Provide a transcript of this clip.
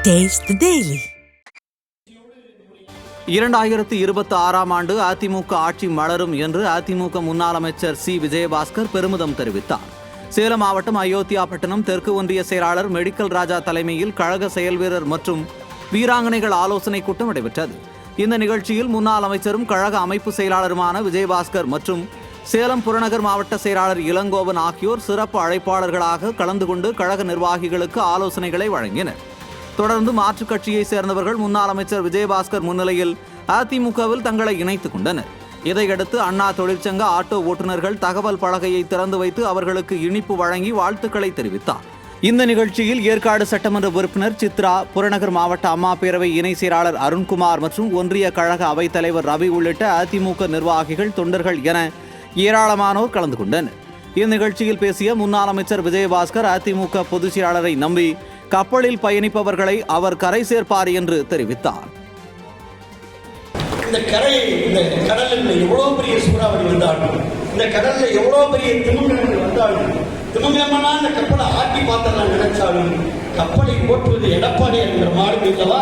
Taste the Daily. 2026ஆம் ஆண்டு அதிமுக ஆட்சி மலரும் என்று அதிமுக முன்னாள் அமைச்சர் சி விஜயபாஸ்கர் பெருமிதம் தெரிவித்தார். சேலம் மாவட்டம் அயோத்தியாபட்டினம் தெற்கு ஒன்றிய செயலாளர் மெடிக்கல் ராஜா தலைமையில் கழக செயல்வீரர் மற்றும் வீராங்கனைகள் ஆலோசனை கூட்டம் நடைபெற்றது. இந்த நிகழ்ச்சியில் முன்னாள் அமைச்சரும் கழக அமைப்பு செயலாளருமான விஜயபாஸ்கர் மற்றும் சேலம் புறநகர் மாவட்ட செயலாளர் இளங்கோவன் ஆகியோர் சிறப்பு அழைப்பாளர்களாக கலந்து கொண்டு கழக நிர்வாகிகளுக்கு ஆலோசனைகளை வழங்கினர். தொடர்ந்து மாற்றுக் கட்சியை சேர்ந்தவர்கள் முன்னாள் அமைச்சர் விஜயபாஸ்கர் முன்னிலையில் அதிமுகவில் தங்களை இணைத்துக் கொண்டனர். இதையடுத்து அண்ணா தொழிற்சங்க ஆட்டோ ஓட்டுநர்கள் தகவல் பலகையை திறந்து வைத்து அவர்களுக்கு இனிப்பு வழங்கி வாழ்த்துக்களை தெரிவித்தார். இந்த நிகழ்ச்சியில் ஏற்காடு சட்டமன்ற உறுப்பினர் சித்ரா, புறநகர் மாவட்ட அம்மா பேரவை இணை செயலாளர் அருண்குமார் மற்றும் ஒன்றிய கழக அவைத் தலைவர் ரவி உள்ளிட்ட அதிமுக நிர்வாகிகள், தொண்டர்கள் என ஏராளமானோர் கலந்து கொண்டனர். இந்நிகழ்ச்சியில் பேசிய முன்னாள் அமைச்சர் விஜயபாஸ்கர் அதிமுக பொதுச் செயலாளரை நம்பி கப்பலில் பயணிப்பவர்களை அவர் கரை சேர்ப்பார் என்று தெரிவித்தார். இந்த கடலில் எவ்வளவு பெரிய சூறாவளி வந்தாலும், இந்த கடல்ல எவ்வளவு பெரிய திமிங்கலங்கள் வந்தாலும், திமிங்கலமான அந்த கப்பலை ஆட்டி பார்த்தலாம் நினைச்சாலும் கப்பலை ஓட்டுவது எடப்பாடி என்கிற மாடு இல்லவா?